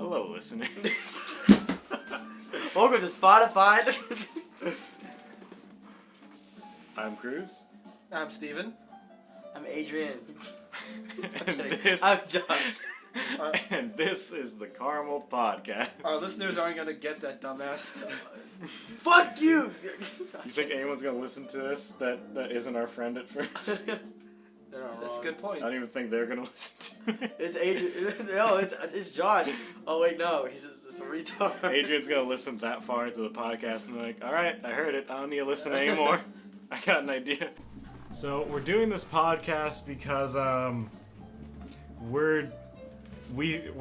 Hello, listeners. Welcome to Spotify. I'm Cruz. I'm Steven. I'm Adrian. I'm Josh. And this is the Caramel Podcast. Our listeners aren't gonna get that, dumbass. Fuck you! You think anyone's gonna listen to this that isn't our friend at first? They're not That's a good point. I don't even think they're gonna listen to it. It's Adrian. No, it's Josh. Oh wait, no, he's just a retard. Adrian's gonna listen that far into the podcast and be like, all right, I heard it. I don't need to listen anymore. I got an idea. So we're doing this podcast because we're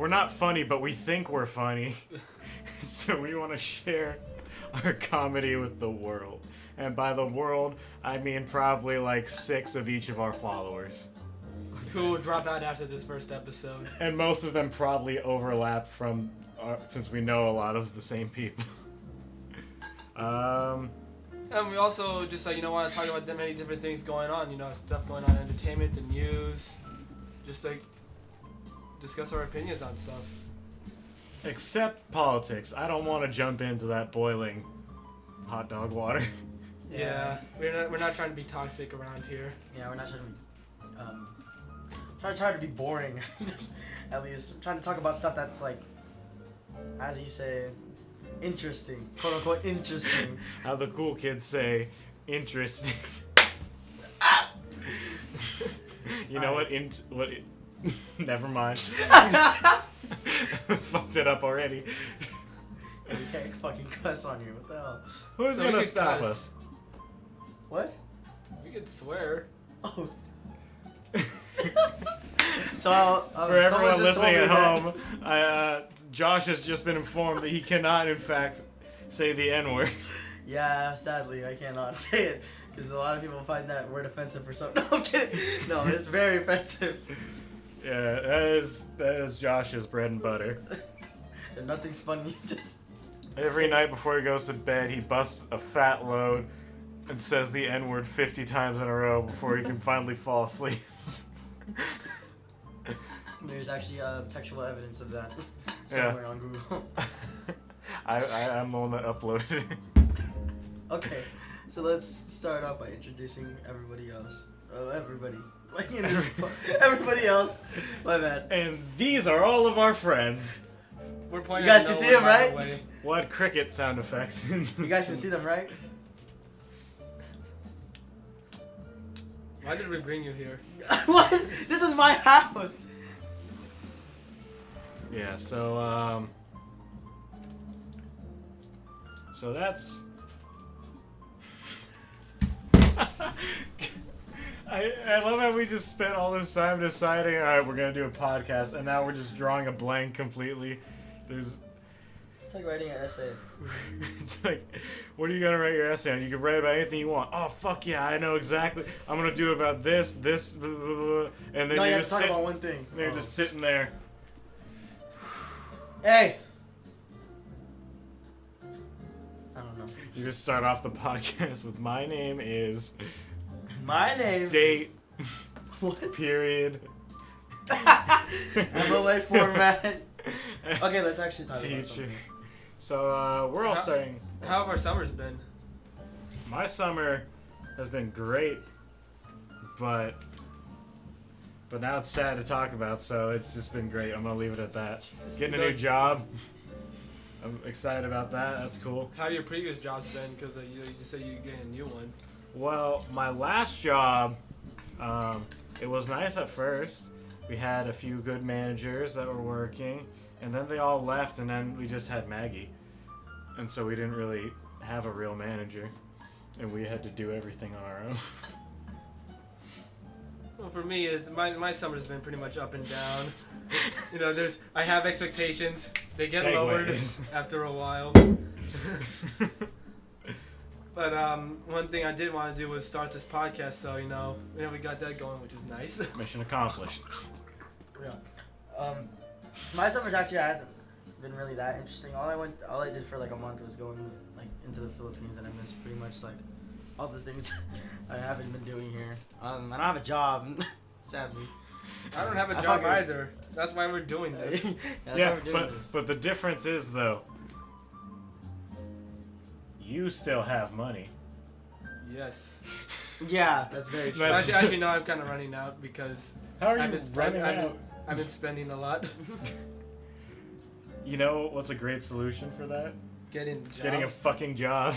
not funny, but we think we're funny. So we want to share our comedy with the world. And by the world, I mean probably like 6 of each of our followers. Who will drop out after this first episode. And most of them probably overlap since we know a lot of the same people. And we also just want to talk about many different things going on, stuff going on in entertainment, the news, just discuss our opinions on stuff. Except politics. I don't want to jump into that boiling hot dog water. Yeah, we're not trying to be toxic around here. Yeah, we're not trying to be trying to be boring. At least we're trying to talk about stuff that's like, as you say, interesting, quote unquote interesting. How the cool kids say, interesting. You know what? Never mind. Fucked it up already. We can't fucking cuss on here. What the hell? Who's gonna stop us? What? You could swear. Oh. So for everyone listening at home, Josh has just been informed that he cannot, in fact, say the N-word. Yeah, sadly, I cannot say it because a lot of people find that word offensive or something. No, I'm kidding. No, it's very offensive. Yeah, that is Josh's bread and butter. And nothing's funny. Just every night before he goes to bed, he busts a fat load and says the N-word 50 times in a row before he can finally fall asleep. There's actually textual evidence of that somewhere on Google. I'm the one that uploaded it. Okay, so let's start off by introducing everybody else. Everybody else. My bad. And these are all of our friends. We're playing. You guys can see them, right? What cricket sound effects? You guys can see them, right? Why did we bring you here? What? This is my house. Yeah, so that's I love how we just spent all this time deciding, all right, we're gonna do a podcast, and now we're just drawing a blank completely. It's like writing an essay. It's like, what are you gonna write your essay on? You can write about anything you want. Oh fuck yeah, I know exactly. I'm gonna do about this, blah, blah, blah, and then you just talk about one thing. You're just sitting there. Hey. I don't know. You just start off the podcast with my name is. My name. Date. What? Period. MLA format. Okay, let's actually talk about something. So we're all starting. How have our summers been? My summer has been great, but now it's sad to talk about. So it's just been great. I'm gonna leave it at that. Jesus. Getting a new job. I'm excited about that. That's cool. How have your previous jobs been? Because you just said you're getting a new one. Well, my last job, it was nice at first. We had a few good managers that were working, and then they all left, and then we just had Maggie. And so we didn't really have a real manager, and we had to do everything on our own. Well, for me, my summer's been pretty much up and down. I have expectations. They get lowered after a while. But one thing I did want to do was start this podcast, so we got that going, which is nice. Mission accomplished. Yeah. My summer's actually hasn't been really that interesting. All I did for like a month was going like into the Philippines, and I missed pretty much like all the things I haven't been doing here. I don't have a job, sadly. I don't have a I job fucking- either. That's why we're doing this. That's Yeah, why we're doing this. but the difference is though, you still have money. Yes. Yeah, that's very true. That's- Actually, no, I'm kind of running out because How are you I've been, running I've, been, out? I've been spending a lot. You know what's a great solution for that? Getting Getting a fucking job.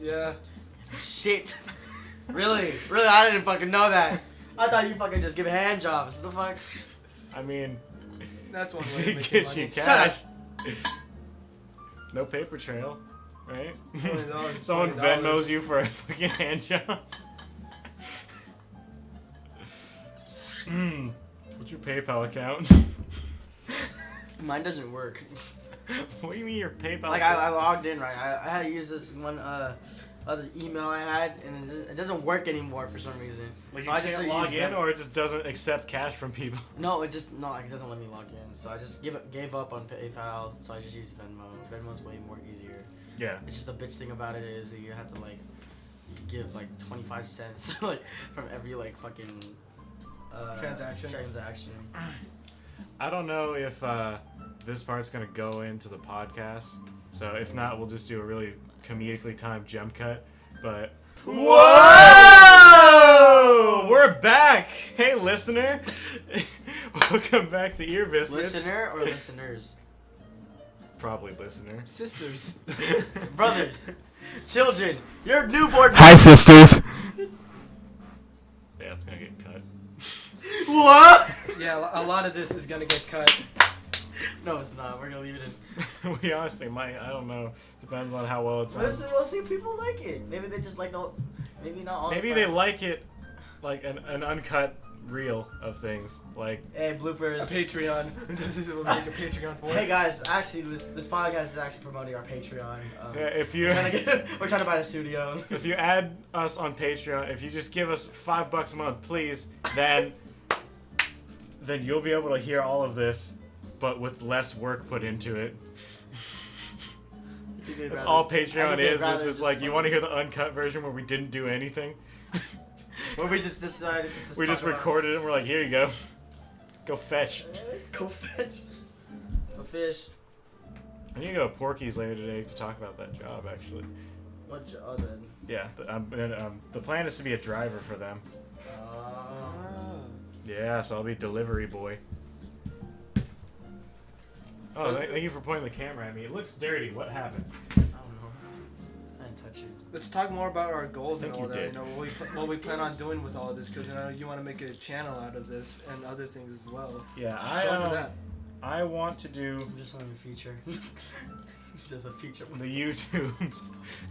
Yeah. Shit. Really? Really? I didn't fucking know that. I thought you fucking just give hand jobs. What the fuck? I mean, That's one way to it make gets money. you Shut cash. No paper trail, right? $20, Someone $20. Venmos you for a fucking hand job. What's your PayPal account? Mine doesn't work. What do you mean your PayPal? Like I logged in right. I had to use this one other email I had, and it doesn't work anymore for some reason. Like So you I just can't use log in, Venmo. or it just doesn't accept cash from people. No, it just like it doesn't let me log in. So I just gave up on PayPal. So I just use Venmo. Venmo's way more easier. Yeah. It's just a bitch thing about it is that you have to like give like 25 cents like from every like fucking transaction. I don't know if this part's gonna go into the podcast. So if not, we'll just do a really comedically timed jump cut. But whoa, we're back. Hey, listener, welcome back to Ear Biscuits. Listener or listeners? Probably listener. Sisters. Brothers, children, your newborn. sisters. Yeah, it's gonna get cut. What? Yeah, a lot of this is gonna get cut. No, it's not. We're gonna leave it in. We honestly might. I don't know. Depends on how well it's on. Listen, we'll see if people like it. Maybe they just like the. Maybe not all. Maybe the they time. like it, like an uncut reel of things. Like Hey, A bloopers. Patreon. This is what we make a Patreon for. Hey guys, actually, this podcast is actually promoting our Patreon. yeah, if you We're trying to buy a studio. if you add us on Patreon, if you just give us $5 a month, please, then you'll be able to hear all of this, but with less work put into it. That's all Patreon is. It's like you want to hear the uncut version where we didn't do anything. Where we just decided to We just talk about- recorded it and we're like, here you go. Go fetch. Go fish. Go fish. I need to go to Porky's later today to talk about that job, actually. What other? Yeah, the plan is to be a driver for them. Yeah, so I'll be delivery boy. Oh, thank you for pointing the camera at me. It looks dirty. What happened? I don't know. I didn't touch it. Let's talk more about our goals I and think all you that. did. You know what we plan on doing with all of this, because you know you want to make a channel out of this and other things as well. Yeah, Go into that. I want to do I'm just on a feature. Just a feature. the YouTubes.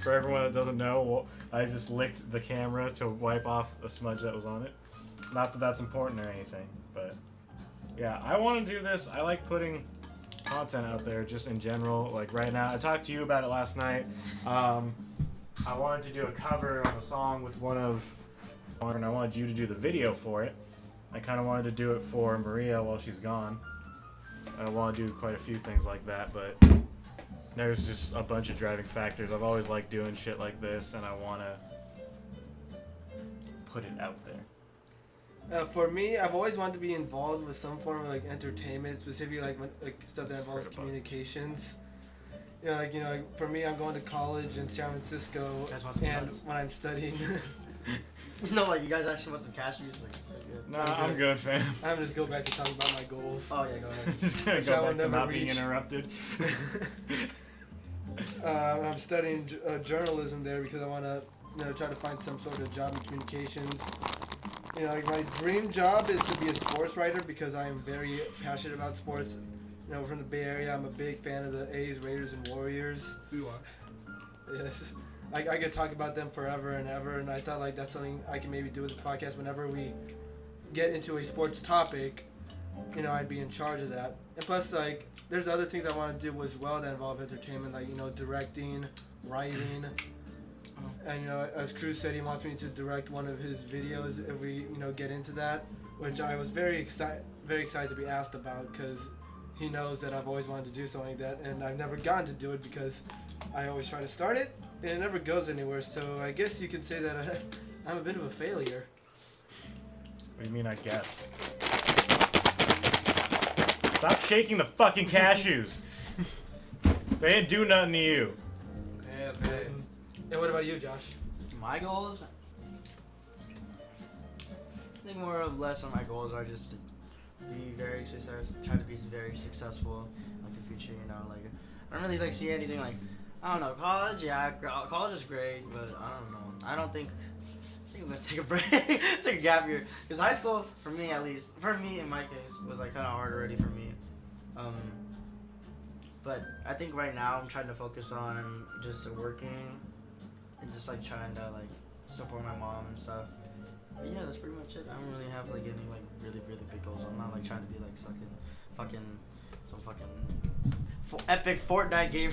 For everyone that doesn't know, well, I just licked the camera to wipe off a smudge that was on it. Not that that's important or anything, but yeah, I want to do this. I like putting content out there just in general. Like right now, I talked to you about it last night. I wanted to do a cover of a song with one of, and I wanted you to do the video for it. I kind of wanted to do it for Maria while she's gone. I want to do quite a few things like that, but there's just a bunch of driving factors. I've always liked doing shit like this, and I want to put it out there. For me, I've always wanted to be involved with some form of like entertainment, specifically like stuff that involves communications. Like for me, I'm going to college in San Francisco, Guys want some and nuts? when I'm studying, No, like you guys actually want some cashews? Like, it's pretty good. Nah, I'm good, fam. I'm just go back to talking about my goals. Oh yeah, go ahead. Just gonna Which I go will back to never not being reach. interrupted. I'm studying journalism there because I want to try to find some sort of job in communications. Like my dream job is to be a sports writer because I am very passionate about sports. From the Bay Area, I'm a big fan of the A's, Raiders, and Warriors. You are. Yes. I could talk about them forever and ever, and I thought like that's something I can maybe do with this podcast. Whenever we get into a sports topic, I'd be in charge of that. And plus, like, there's other things I want to do as well that involve entertainment, like directing, writing. And as Cruz said, he wants me to direct one of his videos if we get into that, which I was very excited to be asked about because he knows that I've always wanted to do something like that, and I've never gotten to do it because I always try to start it and it never goes anywhere. So I guess you can say that I'm a bit of a failure. What do you mean, I guess? Stop shaking the fucking cashews. They didn't do nothing to you. Okay. And what about you, Josh? My goals. I think more or less of my goals are just to be very successful, try to be very successful in like the future. You know, like I don't really like see anything like I don't know college. Yeah, college is great, but I don't know. I think I'm gonna take a break, take a gap year. Because high school, for me at least, for me in my case, was like kind of hard already for me. But I think right now I'm trying to focus on just working and just like trying to like support my mom and stuff. But yeah, that's pretty much it. I don't really have like any like really big goals. I'm not like trying to be like some fucking epic Fortnite game.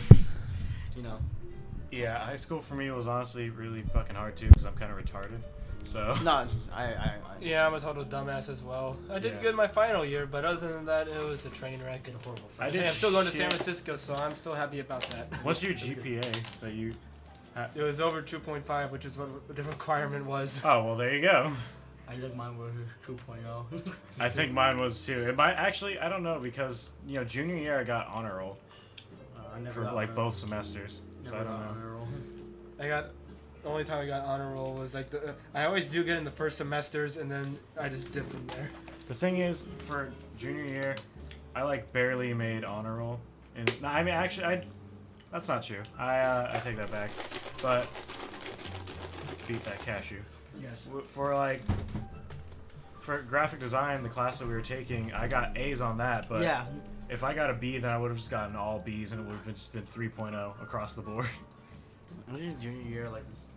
You know. Yeah, high school for me was honestly really fucking hard too because I'm kind of retarded. So. No, I Yeah, I'm a total dumbass as well. I did Yeah. good my final year, but other than that, it was a train wreck. did horrible. I Hey, did I'm still going to San shit. Francisco, so I'm still happy about that. What's your GPA that you? It was over 2.5, which is what the requirement was. Oh well, there you go. I think mine was 2.0. I think mine was too. It might actually. I don't know because junior year I got honor roll I never for got like honor- both semesters. So never I don't got know. honor roll. The only time I got honor roll was like I always do good in the first semesters, and then I just dip from there. The thing is, for junior year, I like barely made honor roll, and no, I mean actually that's not true. I take that back, but beat that cashew. Yes. For graphic design, the class that we were taking, I got A's on that, but Yeah. if I got a B, then I would have just gotten all B's, and it would have just been 3.0 across the board. I was just junior year, like this,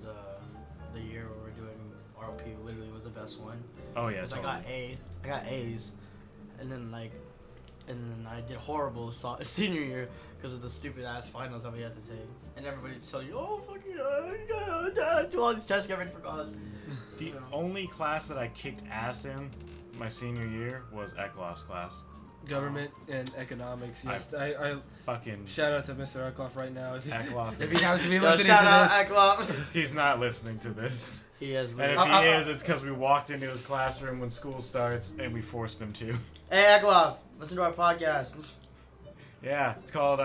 the year where we're doing ROP literally was the best one. Oh yeah, Cause totally. I got A's, and then I did horrible senior year because of the stupid ass finals that we had to take, and everybody just telling you, oh fucking, you gotta do all these tests, get ready for college. The only class that I kicked ass in my senior year was Eklof's class. Government and economics. Yes, I Fucking shout out to Mr. Eklof right now. Eklof. If he happens to be Yo, listening shout to out this. Eklov. He's not listening to this. He is. And if literally- he is, it's because we walked into his classroom when school starts and we forced him to. Hey Eklov, listen to our podcast. Yeah, it's called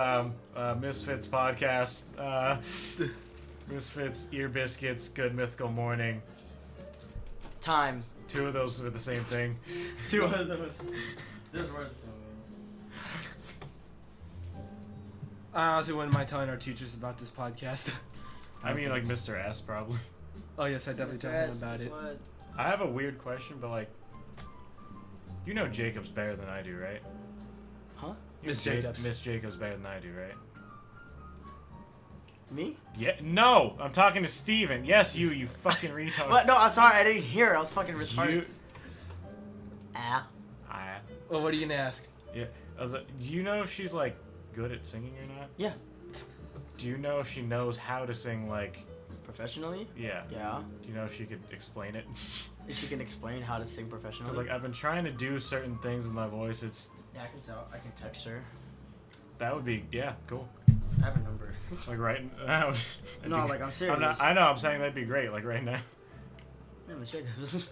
Misfits Podcast. Misfits, Ear Biscuits, Good Mythical Morning. Time. Two of those were the same thing. Two of those. There's words. I honestly wouldn't mind telling our teachers about this podcast. I mean, like Mr. S, probably. Oh yes, I definitely tell him about it. What? I have a weird question, but like, you know Jacob's better than I do, right? Huh? You know Miss Jacobs. Miss Jacob's better than I do, right? Me? Yeah. No, I'm talking to Steven. Yes, you fucking retard. What? No, I'm sorry, I didn't hear. I was fucking retarded. You. Ah. Well, what are you gonna ask? Yeah. Do you know if she's like good at singing or not? Yeah. Do you know if she knows how to sing like? Professionally? Yeah. Yeah. Do you know if she could explain it? If she can explain how to sing professionally. Because like I've been trying to do certain things with my voice. It's Yeah, I can tell. I can text her. that would be cool. I have her number. Like right now. No, like I'm serious. I know. I'm saying that'd be great. Like right now. Yeah, Miss Jacobs.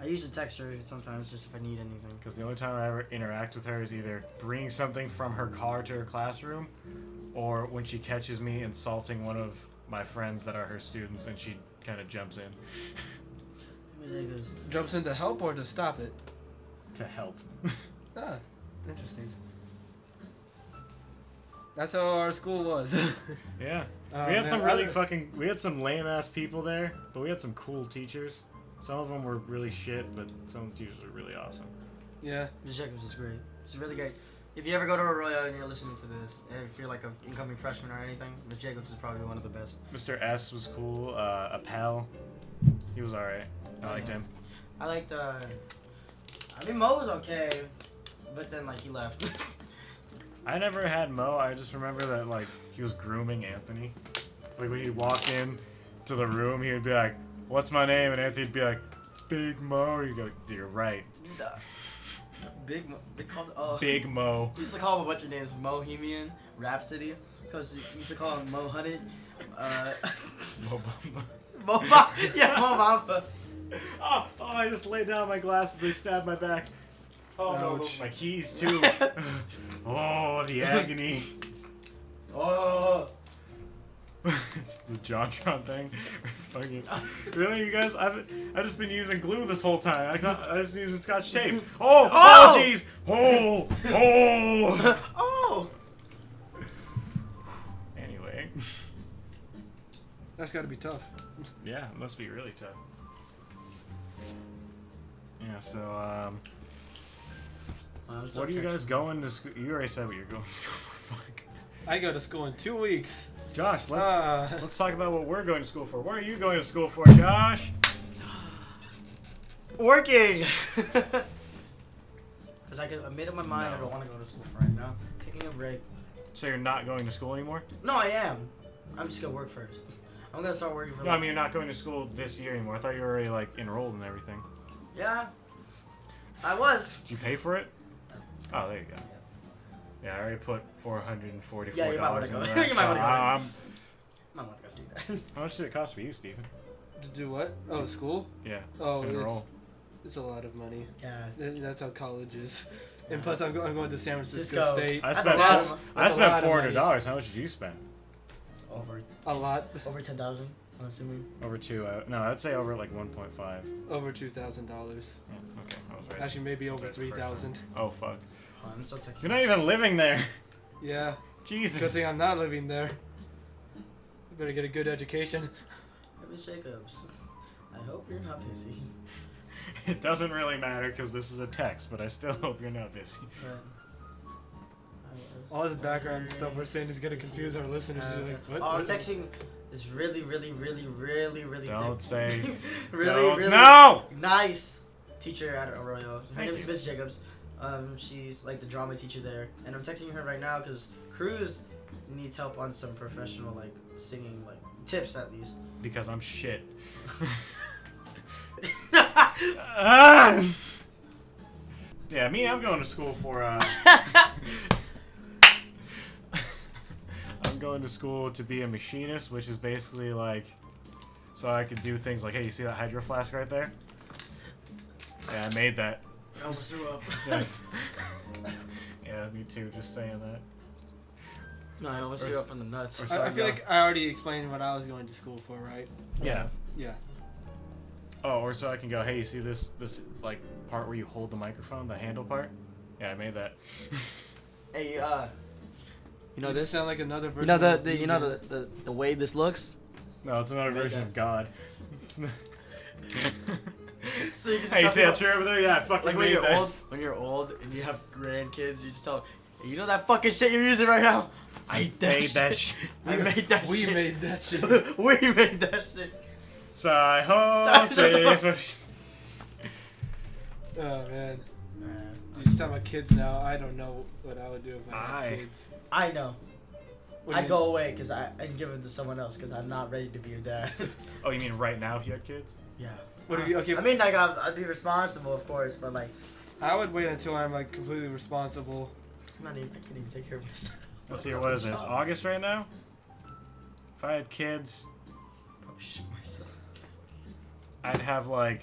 I usually text her sometimes just if I need anything. Because the only time I ever interact with her is either bringing something from her car to her classroom, or when she catches me insulting one of my friends that are her students, and she kind of jumps in Miss Jacobs. Jumps in to help or to stop it? to help. Ah, interesting. That's how our school was. Yeah. Oh, We had man, some we had some lame ass people there, but we had some cool teachers. Some of them were really shit, but some of the teachers were really awesome. Yeah. Miss Jacobs is great. She's really great. If you ever go to Arroyo and you're listening to this, and if you're like an incoming freshman or anything, Miss Jacobs is probably one of the best. Mr. S was cool. Appel, he was alright. I liked him. I liked, I mean, Mo was okay, but then, like, he left. I never had Mo. I just remember that like he was grooming Anthony. Like when he'd walk in to the room, he would be like, "What's my name?" And Anthony'd be like, "Big Mo." You go, "You're right, Big Mo. They called, Big Mo." We used to call him a bunch of names. Mohemian, Rhapsody, because we used to call him Mo Hunted. Mo Bamba. Mo Bamba. Yeah, Mo Bamba. Oh, I just laid down my glasses. They stabbed my back. Oh no, those Ouch. are my keys too. Oh, the agony. Oh. It's the JonTron thing. Fucking really, you guys? I've just been using glue this whole time. I just been using Scotch tape. Oh, Oh! jeez. Oh, oh. Oh. Anyway, That's got to be tough. yeah, it must be really tough. Yeah. So, what are you guys going to school? You already said what you're going to school for. Fuck. I go to school in 2 weeks. Josh, let's talk about what we're going to school for. What are you going to school for, Josh? Working. Because I made up my mind. No. I don't want to go to school for right now. Taking a break. So you're not going to school anymore? No, I am. I'm just gonna work first. I'm gonna start working for. No, I mean you're not going to school this year anymore. I thought you were already like enrolled and everything. Yeah. I was. Did you pay for it? Oh, there you go. Yeah, I already put $444 Yeah, you might wanna in go. that. You might wanna go. I'm- Might want to go do that. How much did it cost for you, Steven? To do what? Oh, school? Yeah. Oh, to enroll. it's a lot of money. Yeah. That's how college is. And plus, I'm going to San Francisco Cisco. State. I That's spent a lot of- I that's a spent lot of money. $400. How much did you spend? Over lot. 10,000. I'm assuming. Over two. No, I'd say over like 1.5. Over $2,000. Yeah, okay, I was right. Actually, maybe over That's the first 3,000. Oh fuck. Oh, I'm still texting. You're not even living there. Yeah. Jesus. Good thing I'm not living there. You better get a good education. Miss Jacobs. I hope you're not busy. It doesn't really matter because this is a text, but I still hope you're not busy. All this background stuff we're saying is gonna confuse our listeners. They're like, what? Oh, I'm what? texting this really Don't say. really, Don't- really No! nice teacher at Arroyo. Her Thank name is you. Miss Jacobs. She's like the drama teacher there, and I'm texting her right now because Cruz needs help on some professional like singing like tips at least. Because I'm shit. Ah! Yeah, I'm going to school for I'm going to school to be a machinist, which is basically like so I could do things like, hey, you see that hydro flask right there? Yeah, I made that. I almost threw up. Yeah. Yeah, me too, just saying that. No, I almost threw up from the nuts. or I feel like I already explained what I was going to school for, right? Yeah. Yeah. Oh, or so I can go, hey, you see this like part where you hold the microphone, the handle part? Yeah, I made that. Hey, you know You this? sound like another You version. know of the you know the way this looks? No, it's another Made version that. of God. It's not- So you just Hey, you talk see that about- tree over there? Yeah, I fucking Like when made you're that. when you're old and you have grandkids, you just tell them, hey, you know that fucking shit you're using right now? I I made that shit. I made that We shit. made that shit. We made that shit. Sai-ho, safe. Oh man. You're talking about kids now. I don't know what I would do if I Aye. had kids. I know. What do I'd you- go away because I'd give them to someone else because I'm not ready to be a dad. Oh, you mean right now if you had kids? Yeah. What if you? Okay. I mean, like, I'd be responsible, of course, but like, I would wait until I'm like completely responsible. I can't even take care of myself. Let's see, what is it? It's August right now? If I had kids, Probably shit myself. I'd have like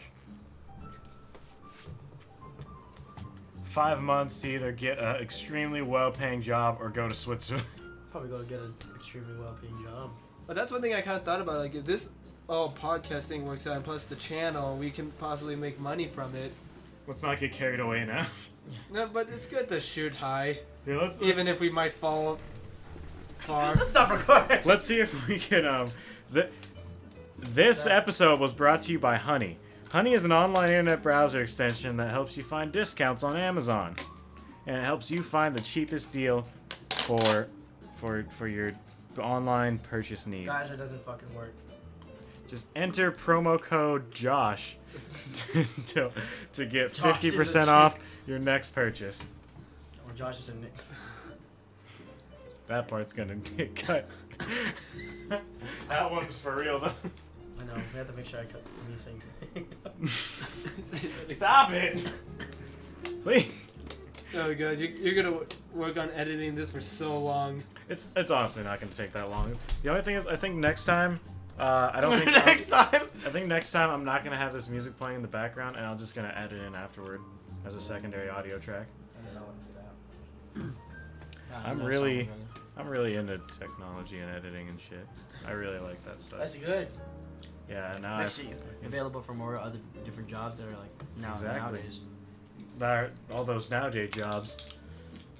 5 months to either get an extremely well-paying job or go to Switzerland. Probably go get an extremely well-paying job. But that's one thing I kind of thought about. Like, if this podcast thing works out, and plus the channel, we can possibly make money from it. Let's not get carried away now. No, but it's good to shoot high, Yeah, let's even if we might fall far. Let's stop recording. let's see if we can this episode was brought to you by Honey. Honey is an online internet browser extension that helps you find discounts on Amazon, and it helps you find the cheapest deal for your online purchase needs. Guys, it doesn't fucking work. Just enter promo code Josh to get Josh is a 50% off your next purchase. Or Josh is a Nick. That part's gonna get cut. That one's for real though. I know. We have to make sure I cut me saying. Stop it! Please. Oh god, you're gonna work on editing this for so long. It's honestly not gonna take that long. The only thing is, I think next time, I don't think Next time. I think next time I'm not gonna have this music playing in the background, and I'm just gonna edit in afterward. as a secondary audio track. I don't know what to do that. I'm really into technology and editing and shit. I really like that stuff. That's good. Yeah, now Makes you available for more other different jobs that are like nowadays. All those nowadays jobs,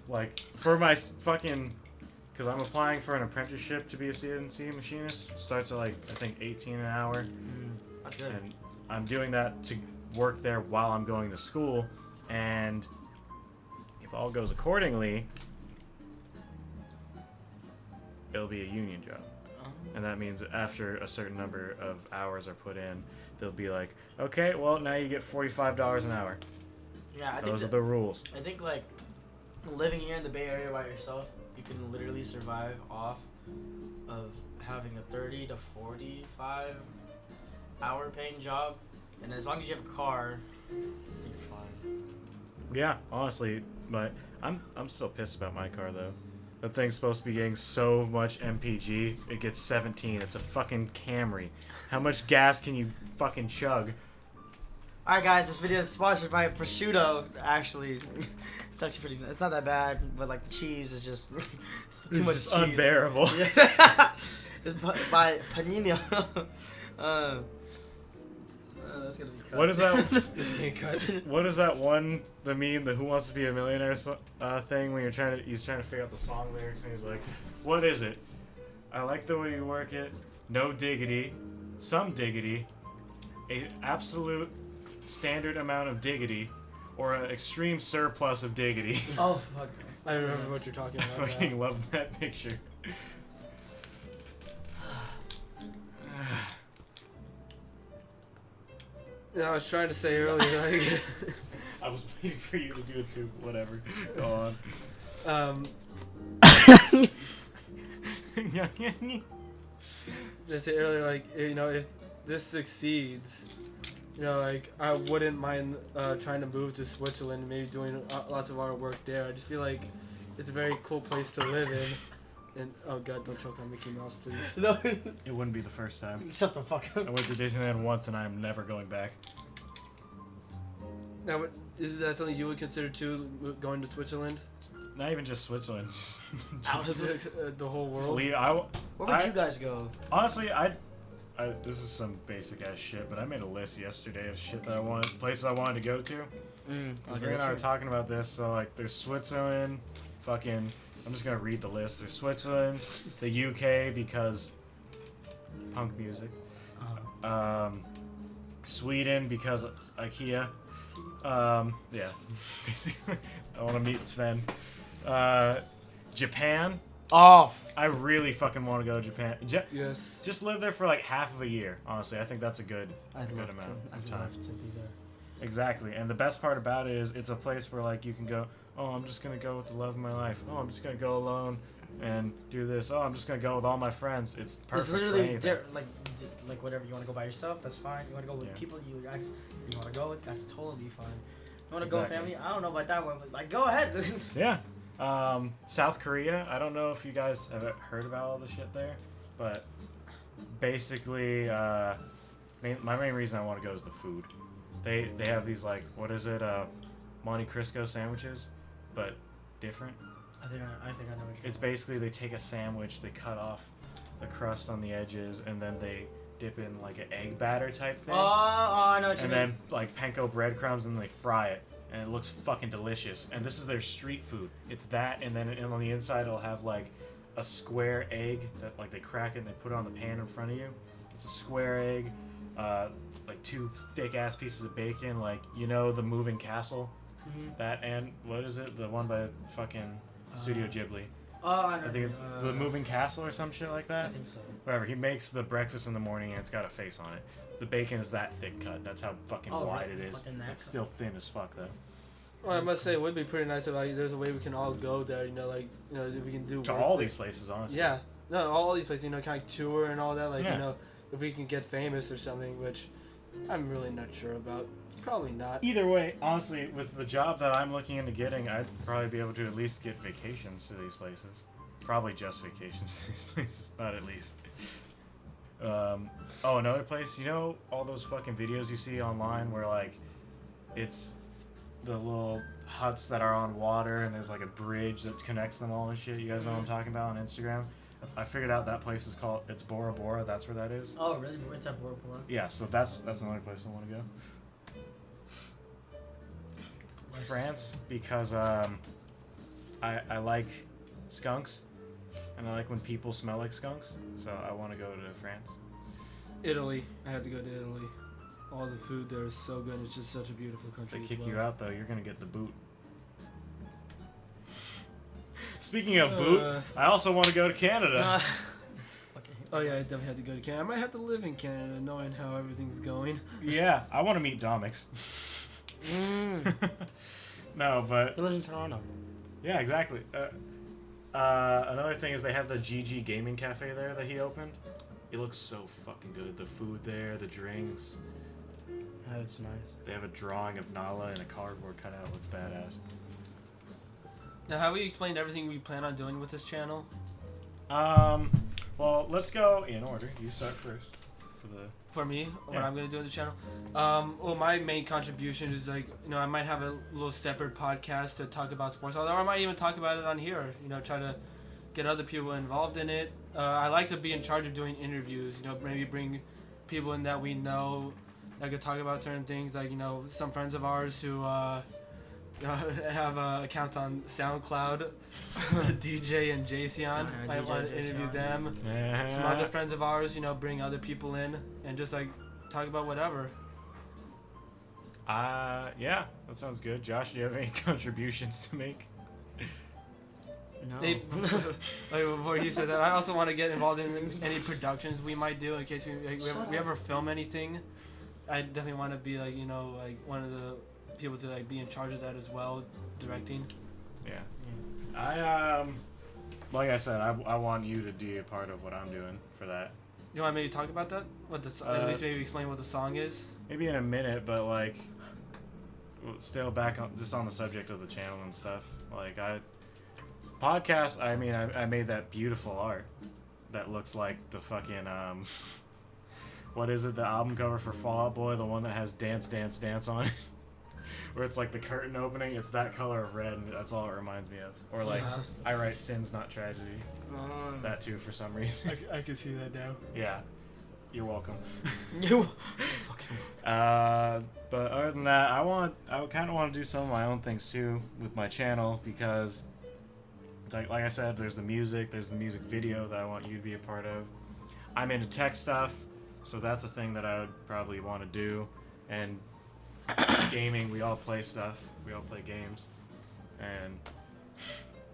like for my fucking, because I'm applying for an apprenticeship to be a CNC machinist. Starts at like I think 18 an hour. That's good. And I'm doing that to work there while I'm going to school, and if all goes accordingly, it'll be a union job. And that means after a certain number of hours are put in, they'll be like, okay, well, now you get $45 an hour. Yeah, Those are the rules. I think, like, living here in the Bay Area by yourself, you can literally survive off of having a 30 to 45 hour paying job. And as long as you have a car, I think you're fine. Yeah, honestly, but I'm still pissed about my car, though. That thing's supposed to be getting so much MPG. It gets 17. It's a fucking Camry. How much gas can you fucking chug? Alright guys, this video is sponsored by prosciutto, actually. It's actually pretty, it's not that bad, but like the cheese is just it's too It's much just cheese. unbearable. Yeah. It's by Panino. That's gonna be cut. What is that? This can't cut. What is that one, the meme, the Who Wants to Be a Millionaire thing, when he's trying to figure out the song lyrics, and he's like, what is it? I like the way you work it, no diggity, some diggity, a absolute standard amount of diggity, or an extreme surplus of diggity. Oh fuck. I remember what you're talking I about. fucking love that picture. Yeah, I was trying to say earlier, like, I was waiting for you to do it too. Whatever. Go on. just say earlier, like, you know, if this succeeds, you know, like, I wouldn't mind trying to move to Switzerland and maybe doing lots of our work there. I just feel like it's a very cool place to live in. And oh god, don't choke on Mickey Mouse, please. No. It wouldn't be the first time. Shut the fuck I up. went to Disneyland once and I'm never going back. Now, is that something you would consider too, going to Switzerland? Not even just Switzerland. Just Out of The whole just world? leave. Where would you guys go? Honestly, this is some basic ass shit, but I made a list yesterday of shit that I wanted, places I wanted to go to. Ray and I were talking about this, so like, there's Switzerland, fucking. I'm just gonna read the list. There's Switzerland, the UK because punk music, Sweden because IKEA. Yeah, basically, I want to meet Sven. Japan. Oh. I really fucking want to go to Japan. Yes. Just live there for like half of a year. Honestly, I think that's a good I'd good love amount to. of I'd time. love to be there. Exactly, and the best part about it is it's a place where like you can go. Oh, I'm just gonna go with the love of my life. Oh, I'm just gonna go alone and do this. Oh, I'm just gonna go with all my friends. It's perfect. It's for literally anything. like whatever you want to go by yourself. That's fine. You want to go with people you want to go with. That's totally fine. You want to go with Exactly. family? I don't know about that one, but like go ahead. Yeah. South Korea. I don't know if you guys have heard about all the shit there, but basically, my main reason I want to go is the food. They have these like, what is it? Monte Cristo sandwiches, but different. I think I know what It's basically they take a sandwich, they cut off the crust on the edges, and then they dip in like an egg batter type thing. Oh, I know what you And mean. then like panko breadcrumbs, and they fry it, and it looks fucking delicious. And this is their street food. It's that, and then on the inside it'll have like a square egg that like they crack it and they put it on the pan in front of you. It's a square egg, like 2 thick ass pieces of bacon, like you know the moving castle. That, and what is it? The one by fucking Studio Ghibli. Oh, I know. I think it's the Moving Castle or some shit like that. I think so. Whatever. He makes the breakfast in the morning and it's got a face on it. The bacon is that thick cut. That's how fucking wide really? it is. Fucking that It's still thin as fuck though. Well, I must say it would be pretty nice if like there's a way we can all go there. You know, like if we can do To work all there. these places, honestly. Yeah, no, all these places. You know, kind of like tour and all that. Like Yeah. you know, if we can get famous or something, which I'm really not sure about. Probably not. Either way, honestly, with the job that I'm looking into getting, I'd probably be able to at least get vacations to these places. Probably just vacations to these places, not at least. Oh, another place. You know all those fucking videos you see online where like it's the little huts that are on water, and there's like a bridge that connects them all and shit. You guys know what I'm talking about on Instagram? I figured out that place is called, it's Bora Bora. That's where that is. Oh, really? It's at Bora Bora? Yeah, so that's another place I want to go. France, because I like skunks, and I like when people smell like skunks, so I want to go to France. Italy. I have to go to Italy. All the food there is so good. It's just such a beautiful country. If as they kick well. you out, though, you're going to get the boot. Speaking of boot, I also want to go to Canada. Okay. Oh yeah, I definitely have to go to Canada. I might have to live in Canada, knowing how everything's going. Yeah, I want to meet Domix. No, but He lives in Toronto. yeah, exactly. Another thing is they have the GG Gaming Cafe there that he opened. It looks so fucking good. The food there, the drinks. That's nice. They have a drawing of Nala in a cardboard cutout. It looks badass. Now, have we explained everything we plan on doing with this channel? Well, let's go in order. You start first. For me, what Yeah. I'm gonna do on the channel. Well, my main contribution is like, I might have a little separate podcast to talk about sports, or I might even talk about it on here. Try to get other people involved in it. I like to be in charge of doing interviews. Maybe bring people in that we know that could talk about certain things. Like some friends of ours who have accounts on SoundCloud, DJ and Jason. I DJ want to interview Jason. them. Some other friends of ours, bring other people in and just like talk about whatever. Yeah, that sounds good. Josh, do you have any contributions to make? No. Like before he said that, I also want to get involved in any productions we might do in case we ever film anything. I definitely want to be like one of the people to like be in charge of that as well, directing. Yeah. Like I said, I want you to be a part of what I'm doing for that. You want to maybe talk about that? At least maybe explain what the song is. Maybe in a minute, but like, still back on just on the subject of the channel and stuff. Like podcast. I mean, I made that beautiful art that looks like the fucking what is it? The album cover for Fall Out Boy, the one that has Dance Dance Dance on it. Where it's like the curtain opening, it's that color of red, and that's all it reminds me of. Or like, I write Sins Not Tragedy. That too, for some reason. I can see that now. Yeah, you're welcome. You. But other than that, I kind of want to do some of my own things too with my channel, because like I said, there's the music video that I want you to be a part of. I'm into tech stuff, so that's a thing that I would probably want to do. And gaming, we all play stuff. We all play games. And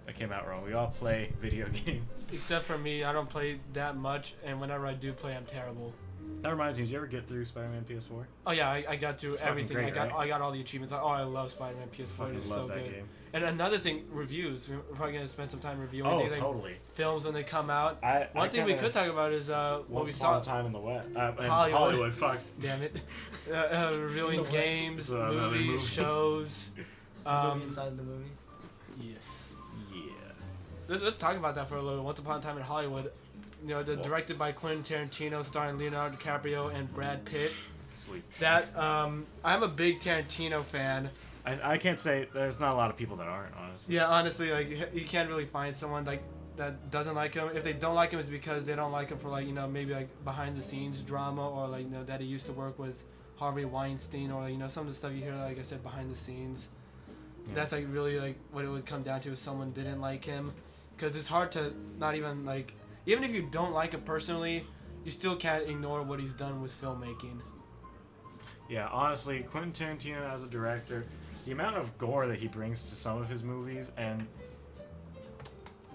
that came out wrong. We all play video games. Except for me, I don't play that much, and whenever I do play, I'm terrible. That reminds me, did you ever get through Spider-Man PS4? Oh yeah, I got through It's fucking everything. great, I got all the achievements. I love Spider-Man PS4. Fucking It's love so that good. game. And another thing, reviews. We're probably gonna spend some time reviewing Oh, things, like totally. films when they come out. One thing we could talk about is what we Once saw. Upon a Time in the West. In Hollywood. fuck. Damn it. Reviewing West. games, Another movie. movies, shows. Movie inside the movie. Yes. Yeah. Let's talk about that for a little. Once Upon a Time in Hollywood. Directed by Quentin Tarantino, starring Leonardo DiCaprio and Brad Pitt. Sleep. That I'm a big Tarantino fan. I can't say there's not a lot of people that aren't, honestly. Yeah, honestly, like you can't really find someone like that doesn't like him. If they don't like him, it's because they don't like him for like maybe like behind the scenes drama, or like that he used to work with Harvey Weinstein, or some of the stuff you hear, like I said, behind the scenes. Yeah. That's like really like what it would come down to if someone didn't like him, because it's hard to not even like, even if you don't like him personally, you still can't ignore what he's done with filmmaking. Yeah, honestly, Quentin Tarantino as a director, the amount of gore that he brings to some of his movies, and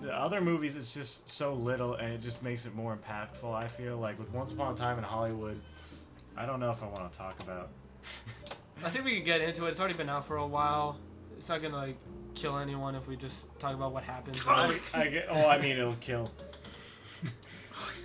the other movies, it's just so little, and it just makes it more impactful, I feel. Like with Once Upon a Time in Hollywood, I don't know if I want to talk about. I think we could get into it. It's already been out for a while. It's not gonna like kill anyone if we just talk about what happens. I mean, it'll kill.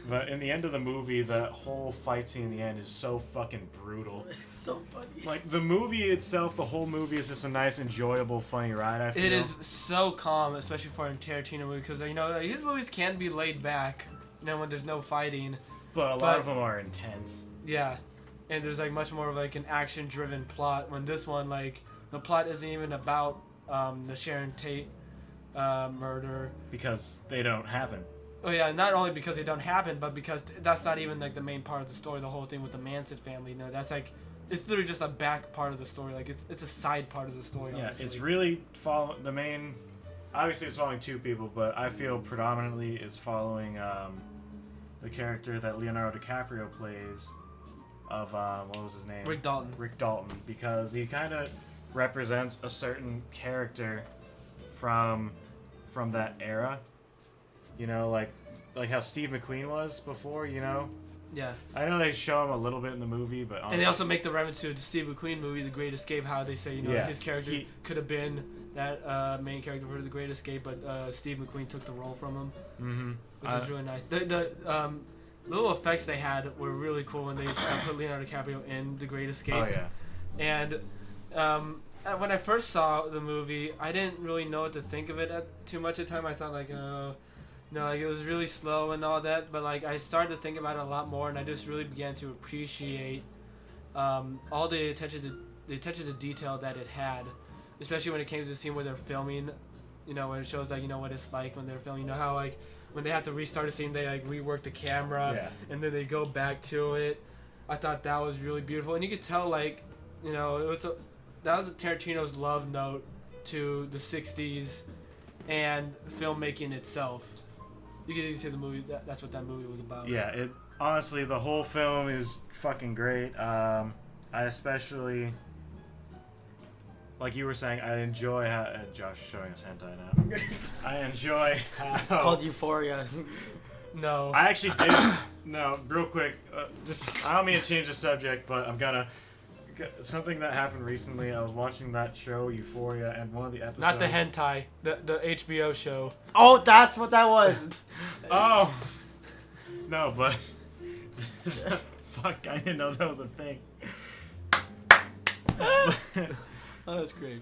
But in the end of the movie, the whole fight scene in the end is so fucking brutal. It's so funny. Like, the movie itself, the whole movie is just a nice, enjoyable, funny ride, I feel. It is so calm, especially for a Tarantino movie, because his movies can be laid back, when there's no fighting. But a lot of them are intense. Yeah, and there's like much more of like an action-driven plot. When this one, like, the plot isn't even about the Sharon Tate murder. Because they don't happen. Oh yeah, not only because they don't happen, but because that's not even like the main part of the story. The whole thing with the Manson family, you know, that's like it's literally just a back part of the story. Like it's a side part of the story. Yeah, honestly. it's really the main. Obviously, it's following two people, but I feel predominantly it's following the character that Leonardo DiCaprio plays of what was his name? Rick Dalton. Rick Dalton, because he kind of represents a certain character from that era. You know, like how Steve McQueen was before. You know. Yeah. I know they show him a little bit in the movie, but honestly, And they also make the reference to the Steve McQueen movie, The Great Escape, how they say, you know, Yeah, his character could have been that main character for The Great Escape, but Steve McQueen took the role from him, which is really nice. The little effects they had were really cool when they put Leonardo DiCaprio in The Great Escape. Oh yeah. And when I first saw the movie, I didn't really know what to think of it too much at the time. I thought like, like it was really slow and all that. But like I started to think about it a lot more, and I just really began to appreciate all the attention to detail that it had, especially when it came to the scene where they're filming. You know, when it shows like what it's like when they're filming. You know how like when they have to restart a scene, they like rework the camera, and then they go back to it. I thought that was really beautiful, and you could tell like that was Tarantino's love note to the 60s and filmmaking itself. You can easily say the movie that's what that movie was about. Yeah, honestly, the whole film is fucking great. I especially, like you were saying, I enjoy how Josh is showing us hentai now. I enjoy how It's called Euphoria. No. I actually did. No, real quick. I don't mean to change the subject, but I'm gonna. Something that happened recently. I was watching that show Euphoria, and one of the episodes. Not the hentai, the HBO show. Oh, that's what that was. Oh. No, but. Fuck! I didn't know that was a thing. Oh, that's great.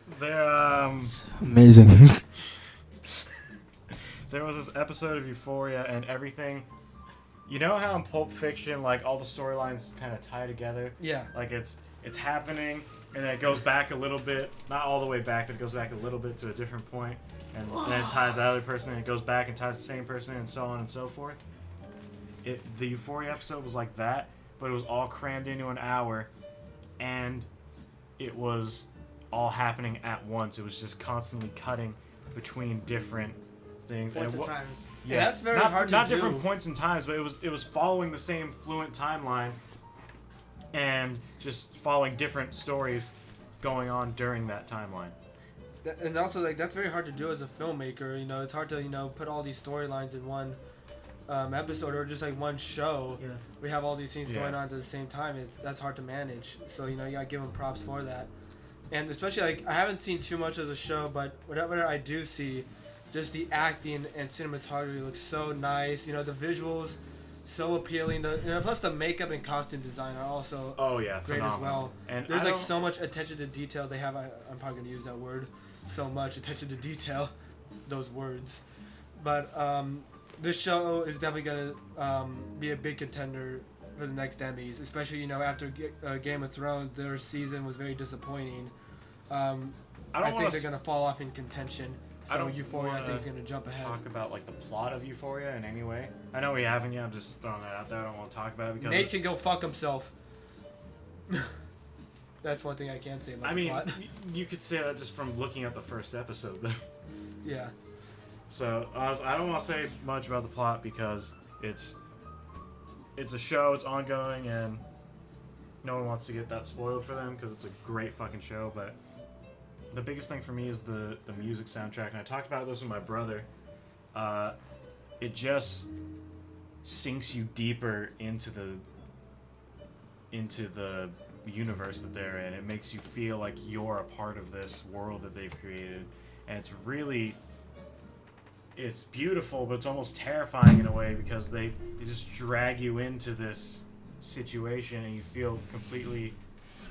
Amazing. There was this episode of Euphoria, and everything. You know how in Pulp Fiction, like all the storylines kind of tie together. Yeah. Like it's happening, and then it goes back a little bit, not all the way back, but it goes back a little bit to a different point, and then it ties that other person, and it goes back and ties the same person, and so on and so forth. The Euphoria episode was like that, but it was all crammed into an hour, and it was all happening at once. It was just constantly cutting between different things. Points of times. Yeah, that's very hard to not do. different points in times, but it was following the same fluent timeline, and just following different stories going on during that timeline. And also, like, that's very hard to do as a filmmaker. You know, it's hard to, put all these storylines in one episode or just, like, one show. Yeah. We have all these things going on at the same time. That's hard to manage. So, you gotta give them props for that. And especially, like, I haven't seen too much of the show, but whatever I do see, just the acting and cinematography looks so nice. The visuals, so appealing. Plus the makeup and costume design are also great phenomenal. as well. And there's like so much attention to detail they have. I'm probably gonna use that word. So much attention to detail, those words. But this show is definitely gonna be a big contender for the next Emmys, especially after Game of Thrones. Their season was very disappointing. I think they're gonna fall off in contention. So Euphoria, I think, is gonna jump ahead. Talk about like the plot of Euphoria in any way. I know we haven't yet. I'm just throwing that out there. I don't want to talk about it because Nate can go fuck himself. That's one thing I can say about the plot. You could say that just from looking at the first episode, though. Yeah. So I don't want to say much about the plot because it's a show. It's ongoing, and no one wants to get that spoiled for them because it's a great fucking show, but. The biggest thing for me is the music soundtrack, and I talked about this with my brother. It just sinks you deeper into the universe that they're in. It makes you feel like you're a part of this world that they've created, and it's beautiful, but it's almost terrifying in a way because they just drag you into this situation, and you feel completely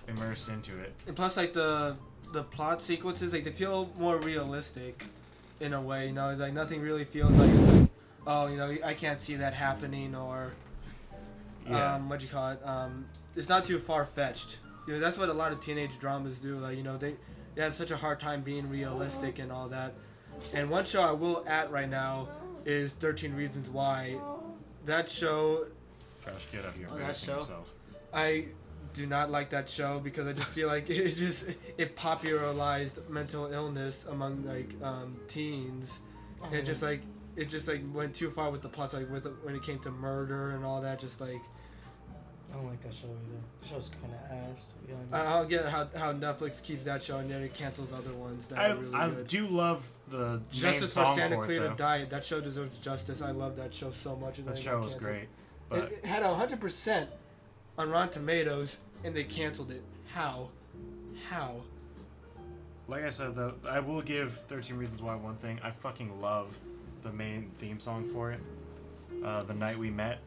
immersed into it. And plus, like the plot sequences, like they feel more realistic in a way. It's like nothing really feels like it's like, oh, I can't see that happening, or what you call it? It's not too far fetched. That's what a lot of teenage dramas do. Like they they have such a hard time being realistic and all that. And one show I will at right now is 13 Reasons Why. That show, Josh, get up here. Oh, that show? Yourself. I do not like that show because I just feel like it popularized mental illness among like teens. And it just like went too far with the plots, like when it came to murder and all that. Just like I don't like that show either. The show's kind of ass. To be honest. I don't get how Netflix keeps that show and then it cancels other ones that are really I good. do love the Justice main for song Santa for it, Clarita though. Diet. That show deserves justice. I love that show so much. And That then it show got was canceled. great, but It had 100% on Rotten Tomatoes, and they canceled it. How? like I said, though, I will give 13 Reasons Why one thing. I fucking love the main theme song for it, "The Night We Met"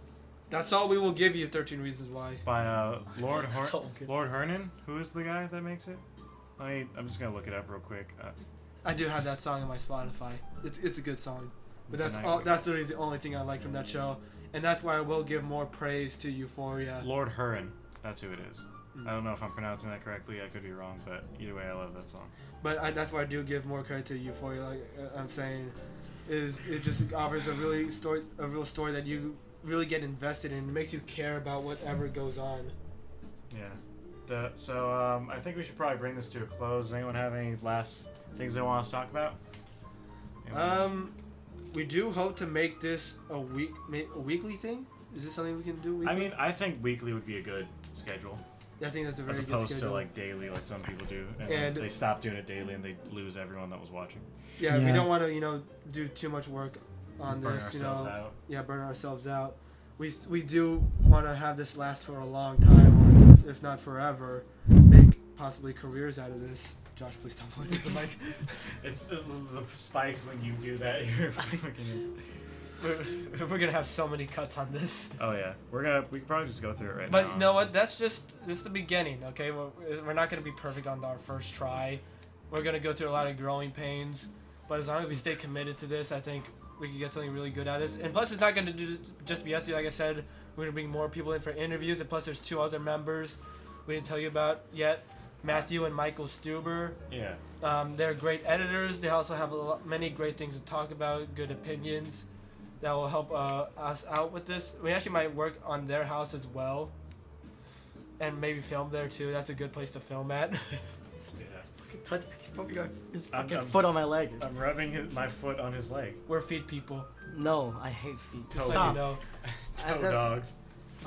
That's all we will give you. 13 Reasons Why. by Lord That's all good. Lord Hernan. Who is the guy that makes it? I'm just gonna look it up real quick. I do have that song on my Spotify. It's a good song, but that's Tonight all. we- That's literally the only thing I like from that show, and that's why I will give more praise to Euphoria. Lord Huron. That's who it is. Mm. I don't know if I'm pronouncing that correctly. I could be wrong, but either way, I love that song. But that's why I do give more credit to Euphoria. Like I'm saying, is it just offers a real story that you really get invested in. It makes you care about whatever goes on. Yeah. So I think we should probably bring this to a close. Does anyone have any last things they want us to talk about? Anyone? We do hope to make this a weekly thing. Is this something we can do weekly? I mean, I think weekly would be a good schedule, I think that's a as very good opposed to schedule. like daily, like some people do, and then And- they stop doing it daily and they lose everyone that was watching. Yeah, we Yeah. don't want to, do too much work on Burn this, ourselves out. Yeah, burn ourselves out. We do want to have this last for a long time, or if not forever, make possibly careers out of this. Josh, please stop playing the mic. It's the spikes when you do that. You're fucking. We're gonna have so many cuts on this. Oh yeah, we can probably just go through it right now. But you know what? This is the beginning, okay? We're not gonna be perfect on our first try. We're gonna go through a lot of growing pains, but as long as we stay committed to this, I think we can get something really good at this. And plus, it's not gonna just be us. Like I said, we're gonna bring more people in for interviews. And plus, there's 2 other members we didn't tell you about yet, Matthew and Michael Stuber. Yeah. They're great editors. They also have many great things to talk about, good opinions that will help us out with this. We actually might work on their house as well, and maybe film there too. That's a good place to film at. Touch his I'm- fucking I'm- foot on my leg. I'm rubbing my foot on his leg. We're feet people. No, I hate feet. Toe Just Stop. let you know. Toe that's- dogs.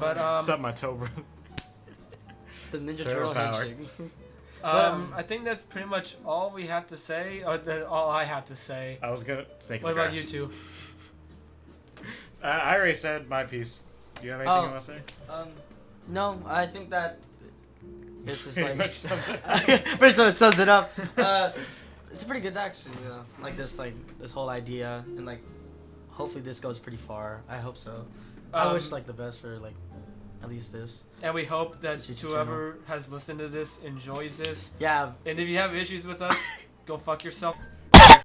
But What's up, my toe bro? It's the Ninja Turtle Turtle power. handshake. I think that's pretty much all we have to say, or all I have to say. I was gonna snake in What the about grass. you two? I already said my piece. Do you have anything you want to say? No, I think that this is Pretty like much sums it pretty much sums it up. It's a pretty good action, like this whole idea, and like hopefully this goes pretty far. I hope so. I wish like the best for like at least this. And we hope that It's your whoever has listened to this enjoys this. Yeah. And if you have issues with us, go fuck yourself.